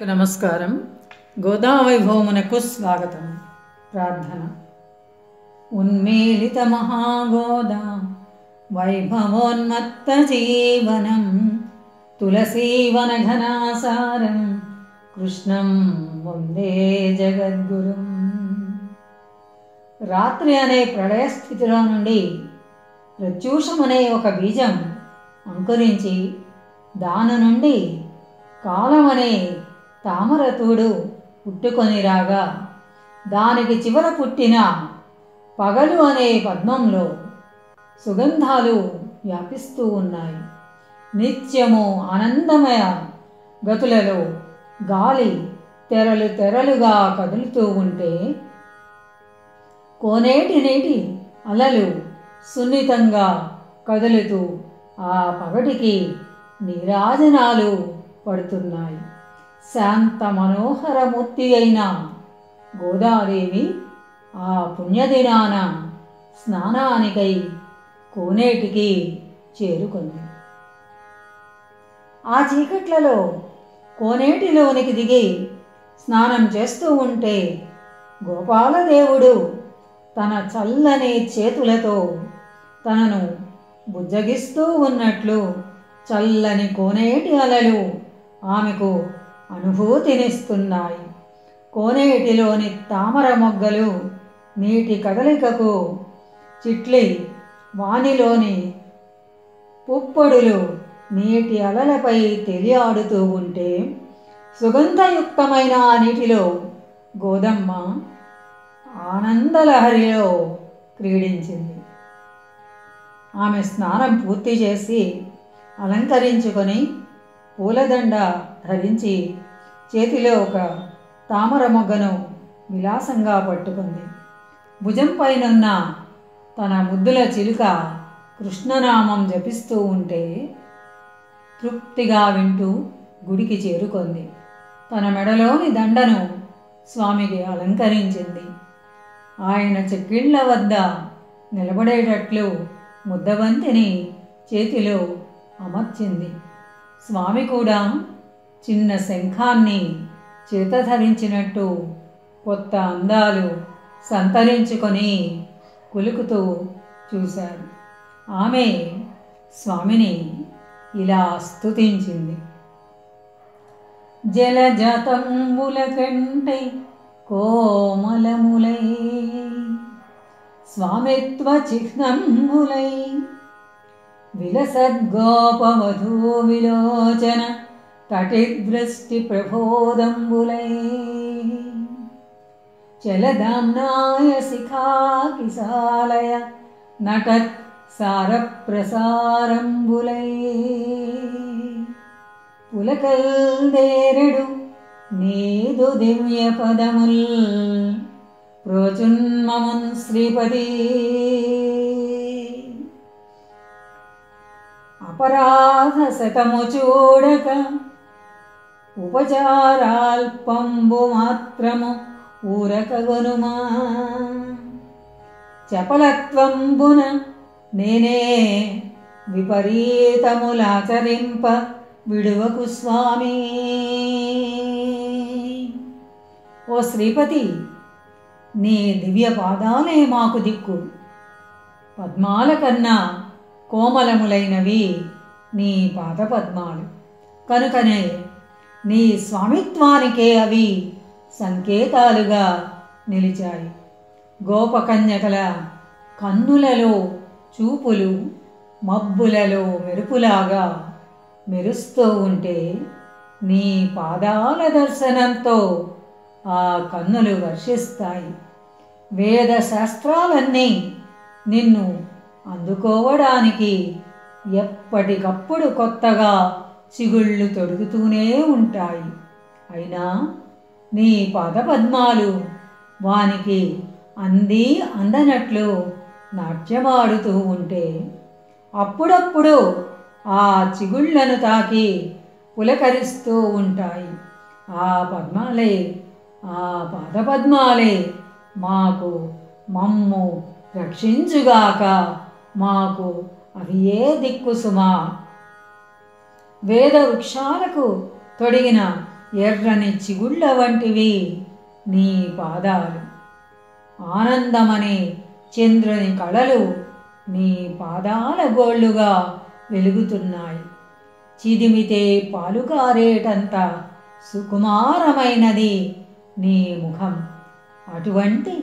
అందరికీ నమస్కారం. గోదావైభవమునకు స్వాగతం. ప్రార్థన. ఉన్మీలిత మహాగోదా వైభవోన్మత్త జీవనం తులసీవన ఘనాసారం కృష్ణం వందే జగద్గురుం. రాత్రి అనే ప్రళయ స్థితిలో నుండి ప్రత్యూషమనే ఒక బీజం అంకురించి దాని నుండి కాలం అనే తామరతూడు పుట్టుకొని రాగా దానికి చివర పుట్టిన పగలు అనే పద్మంలో సుగంధాలు వ్యాపిస్తూ ఉన్నాయి. నిత్యము ఆనందమయ గతులలో గాలి తెరలు తెరలుగా కదులుతూ ఉంటే కోనేటి నీటి అలలు సున్నితంగా కదులుతూ ఆ పగటికి నీరాజనాలు పడుతున్నాయి. శాంత మనోహరమూర్తి అయిన గోదాదేవి ఆ పుణ్యదినాన స్నానానికై కోనేటికి చేరుకుంది. ఆ చీకట్లలో కోనేటిలోనికి దిగి స్నానం చేస్తూ ఉంటే గోపాలదేవుడు తన చల్లని చేతులతో తనను బుజ్జగిస్తూ ఉన్నట్లు చల్లని కోనేటి అలలు ఆమెకు అనుభూతినిస్తున్నాయి. కోనేటిలోని తామర మొగ్గలు నీటి కదలికకు చిట్లి వానిలోని పుప్పొడులు నీటి అలలపై తేలియాడుతూ ఉంటే సుగంధయుక్తమైన ఆ నీటిలో గోదమ్మ ఆనందలహరిలో క్రీడించింది. ఆమె స్నానం పూర్తి చేసి అలంకరించుకొని పూలదండ ధరించి చేతిలో ఒక తామర మొగ్గను విలాసంగా పట్టుకుంది. భుజం పైనున్న తన ముద్దుల చిలుక కృష్ణనామం జపిస్తూ ఉంటే తృప్తిగా వింటూ గుడికి చేరుకుంది. తన మెడలోని దండను స్వామికి అలంకరించింది. ఆయన చెక్కిళ్ల వద్ద నిలబడేటట్లు ముద్దబంతిని చేతిలో అమర్చింది. స్వామి కూడా చిన్న శంఖాన్ని చేత ధరించినట్టు కొత్త అందాలు సంతరించుకొని కులుకుతూ చూశారు. ఆమె స్వామిని ఇలా స్తుతించింది. జలజాతంబుల కంటై కోమలములై స్వామిత్వ చిహ్నంబులై విలసద్గోపవధూ విలోచన తటిదృష్టి ప్రబోధంబులై చలదాంనాయ శిఖాకిసాలయ నటత్ సారప్రసారంబులై పులకల్దేరడు నీదు దివ్య పదముల్ ప్రోచున్మమున్ శ్రీపతి అపరాధ శతము చూడక ఉపచారాల్పంబు మాత్రము ఊరకగొనుమా చపలత్వంబున నేనే విపరీతములాచరింప విడువకు స్వామి. ఓ శ్రీపతి, నీ దివ్య పాదాలే మాకు దిక్కు. పద్మాల కన్నా కోమలములైనవి నీ పాదపద్మాలు కనుకనే నీ స్వామిత్వానికే అవి సంకేతాలుగా నిలిచాయి. గోపకన్యకల కన్నులలో చూపులు మబ్బులలో మెరుపులాగా మెరుస్తూ ఉంటే నీ పాదాల దర్శనంతో ఆ కన్నులు వర్షిస్తాయి. వేద శాస్త్రాలన్నీ నిన్ను అందుకోవడానికి ఎప్పటికప్పుడు కొత్తగా చిగుళ్ళు తొడుగుతూనే ఉంటాయి. అయినా నీ పాదపద్మాలు వానికి అంది అందనట్లు నాట్యమాడుతూ ఉంటే అప్పుడప్పుడు ఆ చిగుళ్లను తాకి పులకరిస్తూ ఉంటాయి. ఆ పాదపద్మాలే మాకు మమ్ము రక్షించుగాక, మాకు అవి ఏ దిక్కు సుమా. వేద వృక్షాలకు తొడిగిన ఎర్రని చిగుళ్ళ వంటివి నీ పాదాలు. ఆనందమనే చంద్రుని కళలు నీ పాదాల గోళ్ళుగా వెలుగుతున్నాయి. చిదిమితే పాలు కారేటంత సుకుమారమైనది నీ ముఖం. అటువంటి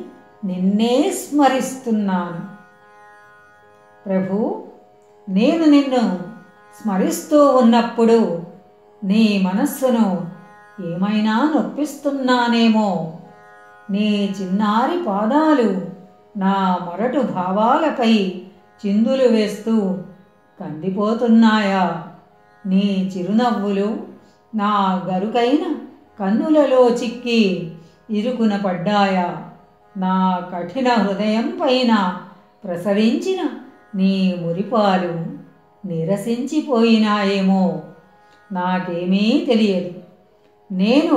నిన్నే స్మరిస్తున్నాను ప్రభు. నేను నిన్ను స్మరిస్తూ ఉన్నప్పుడు నీ మనస్సును ఏమైనా నొప్పిస్తున్నానేమో. నీ చిన్నారి పాదాలు నా మొరటు భావాలపై చిందులు వేస్తూ కందిపోతున్నాయా? నీ చిరునవ్వులు నా గరుకైన కన్నులలో చిక్కి ఇరుకున పడ్డాయా? నా కఠిన హృదయం పైన ప్రసరించిన నీ మురిపాలు నిరసించిపోయినాయేమో. నాకేమీ తెలియదు. నేను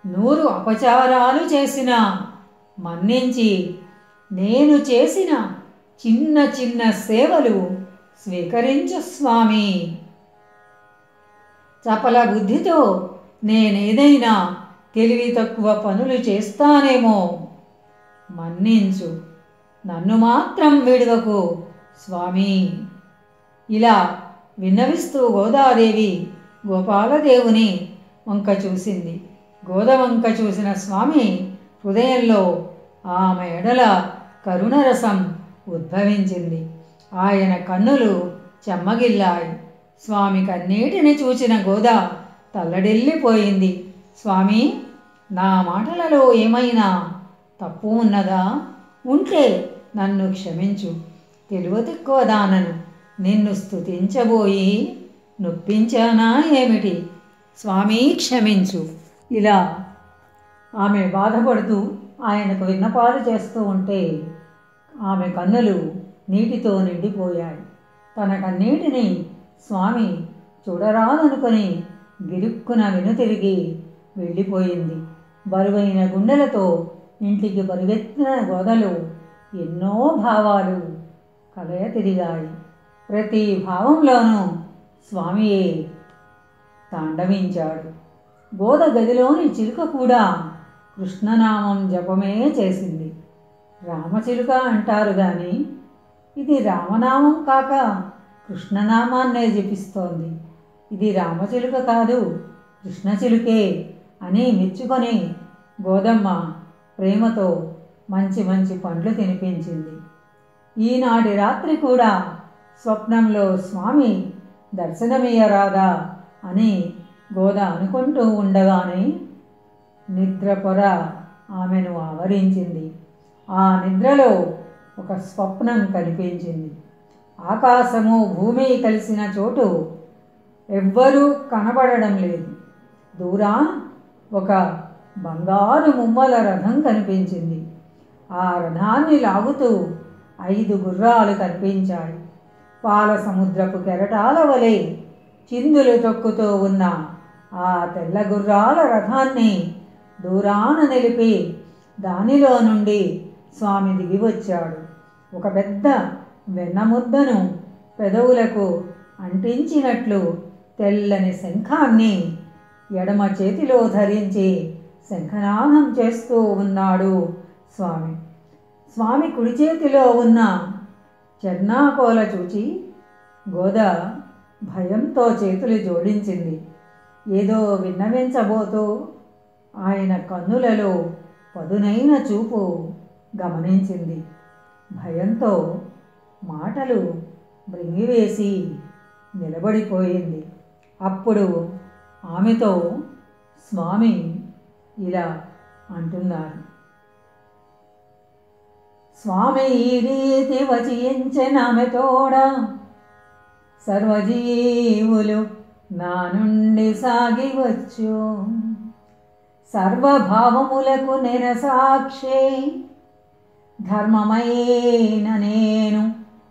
100 అపచారాలు చేసినా మన్నించి నేను చేసిన చిన్న చిన్న సేవలు స్వీకరించు స్వామి. చపల బుద్ధితో నేనేదైనా తెలివి తక్కువ పనులు చేస్తానేమో. మన్నించు, నన్ను మాత్రం విడువకు స్వామి. ఇలా విన్నవిస్తూ గోదాదేవి గోపాలదేవుని వంక చూసింది. గోదవంక చూసిన స్వామి హృదయంలో ఆమె ఎడల కరుణరసం ఉద్భవించింది. ఆయన కన్నులు చెమ్మగిల్లాయి. స్వామి కన్నీటిని చూసిన గోద తల్లడిల్లిపోయింది. స్వామి, నా మాటలలో ఏమైనా తప్పు ఉన్నదా? ఉంటే నన్ను క్షమించు. తెలివి తక్కువ దానను నిన్ను స్తుతించబోయి నొప్పించానా ఏమిటి? స్వామి క్షమించు. ఇలా ఆమె బాధపడుతూ ఆయనకు విన్నపాలు చేస్తూ ఉంటే ఆమె కన్నులు నీటితో నిండిపోయాయి. తన కన్నీటిని స్వామి చూడరాదనుకొని గిరుక్కున వెనుతిరిగి వెళ్ళిపోయింది. బరువైన గుండెలతో ఇంటికి పరిగెత్తిన గోదలు ఎన్నో భావాలు కలయ తిరిగాయి. ప్రతి భావంలోనూ స్వామియే తాండవించాడు. గోద గదిలోని చిలుక కూడా కృష్ణనామం జపమే చేసింది. రామచిలుక అంటారు కానీ ఇది రామనామం కాక కృష్ణనామాన్నే జపిస్తోంది. ఇది రామచిలుక కాదు, కృష్ణచిలుకే అని మెచ్చుకొని గోదమ్మ ప్రేమతో మంచి మంచి పండ్లు తినిపించింది. ఈనాటి రాత్రి కూడా స్వప్నంలో స్వామి దర్శనమియ్యరాదా అని గోద అనుకుంటూ ఉండగానే నిద్రపొర ఆమెను ఆవరించింది. ఆ నిద్రలో ఒక స్వప్నం కనిపించింది. ఆకాశము భూమి కలిసిన చోటు ఎవ్వరూ కనబడడం లేదు. దూరాన ఒక బంగారు ముమ్మల రథం కనిపించింది. ఆ రథాన్ని లాగుతూ 5 గుర్రాలు కనిపించాయి. పాల సముద్రపు కెరటాల వలె చిందులు తొక్కుతూ ఉన్న ఆ తెల్ల గుర్రాల రథాన్ని దూరాన నిలిపి దానిలో నుండి స్వామి దిగి వచ్చాడు. ఒక పెద్ద వెన్నముద్దను పెదవులకు అంటించినట్లు తెల్లని శంఖాన్ని ఎడమ చేతిలో ధరించి శంఖనాదం చేస్తూ ఉన్నాడు స్వామి. స్వామి కుడి చేతిలో ఉన్న చెర్నాకోల చూచి గోద భయంతో చేతులు జోడించింది. ఏదో విన్నవించబోతూ ఆయన కన్నులలో పదునైన చూపు గమనించింది. భయంతో మాటలు మృంగివేసి నిలబడిపోయింది. అప్పుడు ఆమెతో స్వామి ఇలా అంటున్నారు. స్వామి ఈ రీతి వచించెనామె తోడ సర్వజీవులు నా నుండి సాగివచ్చు. సర్వభావములకు నిరసాక్షి ధర్మమైన నేను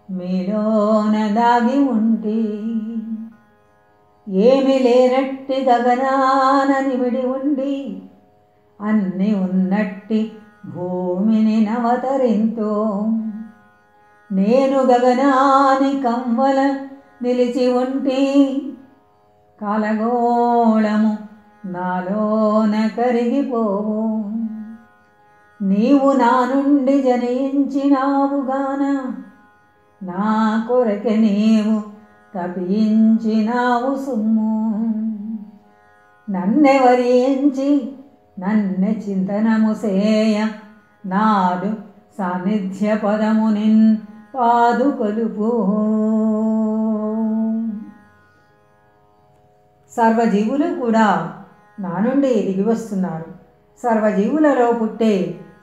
మీలోన దాగి ఉంటి. ఏమి లేనట్టి గగనాన నిమిడి ఉండి అన్ని ఉన్నట్టి భూమిని నవతరింతో. నేను గగనాని కమ్మల నిలిచి ఉంటి కాలగోళము నాలోన కరిగిపోవు. నీవు నా నుండి జనించినావుగాన, నా కొరకె నీవు తపించినావు సుమ్ము. నన్నెవరించి నన్నె చింతనము సేయ, నాడు సాన్నిధ్య పదము నిన్ పాదు కొలుపు. సర్వజీవులు కూడా నా నుండి దిగి వస్తున్నారు. సర్వజీవులలో పుట్టే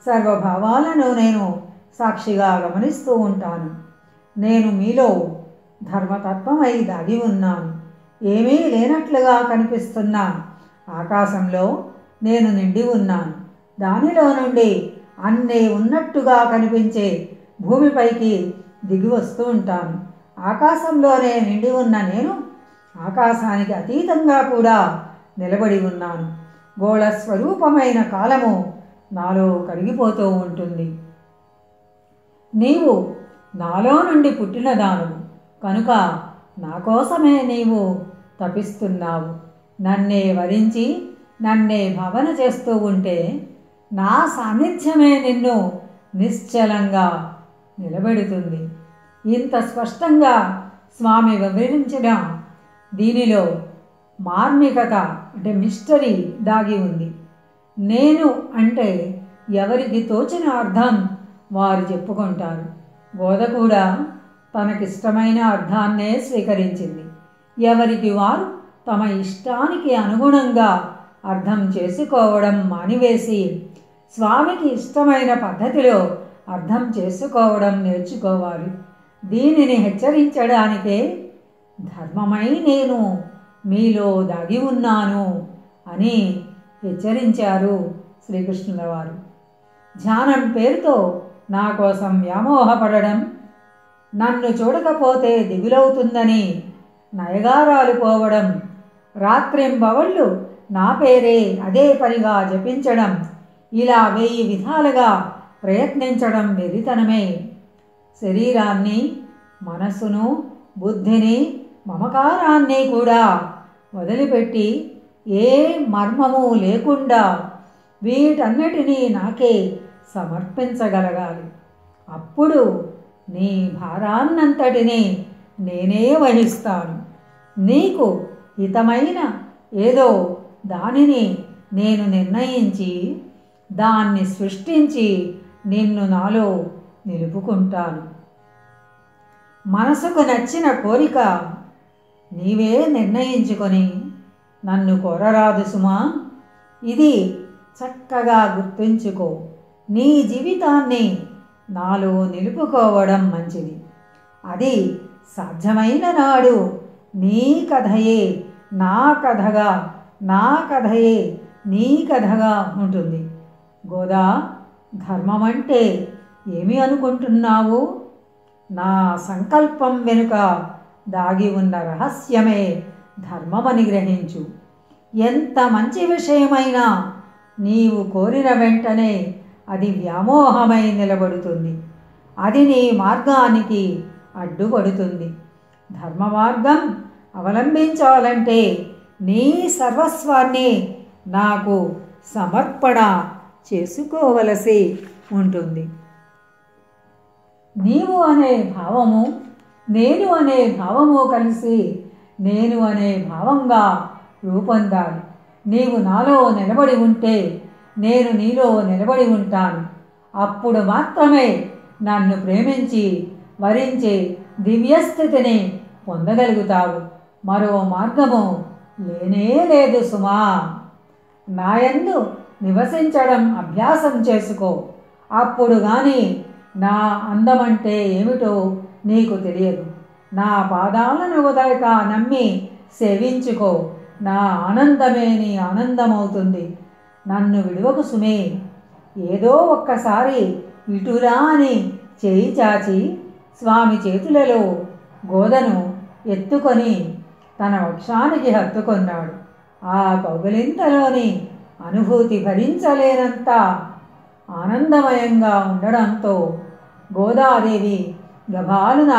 సర్వభావాలను నేను సాక్షిగా గమనిస్తూ ఉంటాను. నేను మీలో ధర్మతత్వమై దాగి ఉన్నాను. ఏమీ లేనట్లుగా కనిపిస్తున్న ఆకాశంలో నేను నిండి ఉన్నాను. దానిలో నుండి అన్నీ ఉన్నట్టుగా కనిపించే భూమిపైకి దిగి వస్తూ ఉంటాను. ఆకాశంలోనే నిండి ఉన్న నేను ఆకాశానికి అతీతంగా కూడా నిలబడి ఉన్నాను. గోళ స్వరూపమైన కాలము నాలో కరిగిపోతూ ఉంటుంది. నీవు నాలో నుండి పుట్టినదాను కనుక నా కోసమే నీవు తపిస్తున్నావు. నన్నే వరించి నన్నే భావన చేస్తూ ఉంటే నా సాన్నిధ్యమే నిన్ను నిశ్చలంగా నిలబెడుతుంది. ఇంత స్పష్టంగా స్వామి వివరించిన దీనిలో మార్మికత అంటే మిస్టరీ దాగి ఉంది. నేను అంటే ఎవరికి తోచిన అర్థం వారు చెప్పుకుంటారు. బోధ కూడా తనకిష్టమైన అర్థాన్నే స్వీకరించింది. ఎవరికి వారు తమ ఇష్టానికి అనుగుణంగా అర్థం చేసుకోవడం మానివేసి స్వామికి ఇష్టమైన పద్ధతిలో అర్థం చేసుకోవడం నేర్చుకోవాలి. దీనిని హెచ్చరించడానికే ధర్మమై నేను మీలో దాగి ఉన్నాను అని హెచ్చరించారు శ్రీకృష్ణుల వారు. ధ్యానం పేరుతో నా కోసం వ్యామోహపడడం, నన్ను చూడకపోతే దిగులవుతుందని నయగారాలు పోవడం, రాత్రింబవళ్ళు నా పేరే అదే పనిగా జపించడం, ఇలా 1000 విధాలుగా ప్రయత్నించడం వెర్రితనమే. శరీరాన్ని, మనస్సును, బుద్ధిని, మమకారాన్ని కూడా వదిలిపెట్టి ఏ మర్మము లేకుండా వీటన్నిటినీ నాకే సమర్పించగలగాలి. అప్పుడు నీ భారాన్నంతటినీ నేనే వహిస్తాను. నీకు హితమైన ఏదో దానిని నేను నిర్ణయించి దాన్ని సృష్టించి నిన్ను నాలో నిలుపుకుంటాను. మనసుకు నచ్చిన కోరిక నీవే నిర్ణయించుకొని నన్ను కోరరాదు సుమా. ఇది చక్కగా గుర్తుంచుకో. నీ జీవితాన్ని నాలో నిలుపుకోవడం మంచిది. అది సాధ్యమైన నాడు నీ కథయే నా కథగా, నా కథయే నీ కథగా ఉంటుంది. గోదా, ధర్మం అంటే ఏమి అనుకుంటున్నావు? నా సంకల్పం వెనుక దాగి ఉన్న రహస్యమే ధర్మమని గ్రహించు. ఎంత మంచి విషయమైనా నీవు కోరిన వెంటనే అది వ్యామోహమై నిలబడుతుంది. అది నీ మార్గానికి అడ్డుపడుతుంది. ధర్మ మార్గం అవలంబించాలంటే నీ సర్వస్వాన్ని నాకు సమర్పణ చేసుకోవలసి ఉంటుంది. నీవు అనే భావము, నేను అనే భావము కలిసి నేను అనే భావంగా రూపొందాలి. నీవు నాలో నిలబడి ఉంటే నేను నీలో నిలబడి ఉంటాను. అప్పుడు మాత్రమే నన్ను ప్రేమించి వరించే దివ్యస్థితిని పొందగలుగుతావు. మరో మార్గము లేనే లేదు సుమా. నాయందు నివసించడం అభ్యాసం చేసుకో. అప్పుడు కానీ నా అందమంటే ఏమిటో నీకు తెలియదు. నా పాదాలను వదలక నమ్మి సేవించుకో. నా ఆనందమే నీ ఆనందమవుతుంది. నన్ను విడువకు సుమే. ఏదో ఒక్కసారి ఇటురా అని చేయి చాచి స్వామి చేతులలో గోదను ఎత్తుకొని తన వక్షానికి హత్తుకొన్నాడు. ఆ కౌగిలింతలోని అనుభూతి భరించలేనంత ఆనందమయంగా ఉండడంతో గోదాదేవి గభాలున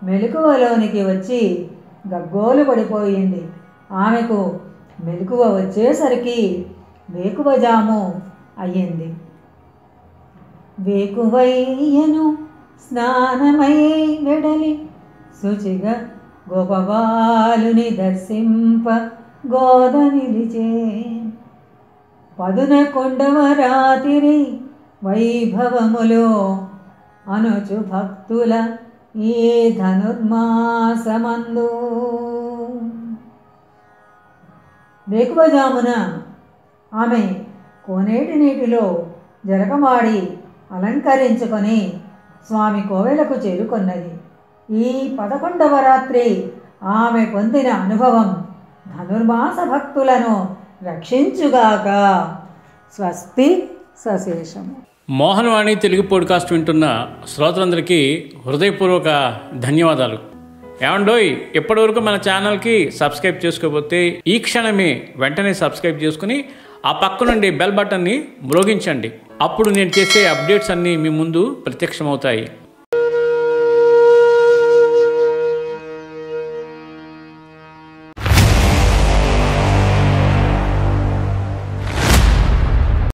మెలకువలోనికి వచ్చి గగ్గోలు పడిపోయింది. ఆమెకు మెలకువ వచ్చేసరికి వేకువజాము అయ్యింది. వేకువయ్యను స్నానమై వెడలి శుచిగా గోపబాలుని దర్శింప గోద నిలిచే. పదున కొండవ రాతిరి వైభవములో అనుచు భక్తుల ఈ ధనుర్మాసమందు. వేకువజామున ఆమె కోనేటి నీటిలో జలకమాడి అలంకరించుకొని స్వామి కోవెలకు చేరుకొన్నది. ఈ 11వ రాత్రి ఆమె పొందిన అనుభవం ధనుర్మాస భక్తులను రక్షించుగాక. స్వస్తి సశేషము. మోహనవాణి తెలుగు పాడ్కాస్ట్ వింటున్న శ్రోతలందరికీ హృదయపూర్వక ధన్యవాదాలు. ఏమండోయ్, ఇప్పటివరకు మన ఛానల్కి సబ్స్క్రైబ్ చేసుకోకపోతే ఈ క్షణమే వెంటనే సబ్స్క్రైబ్ చేసుకుని ఆ పక్క నుండి బెల్ బటన్ని మ్రోగించండి. అప్పుడు నేను చేసే అప్డేట్స్ అన్నీ మీ ముందు ప్రత్యక్షమవుతాయి.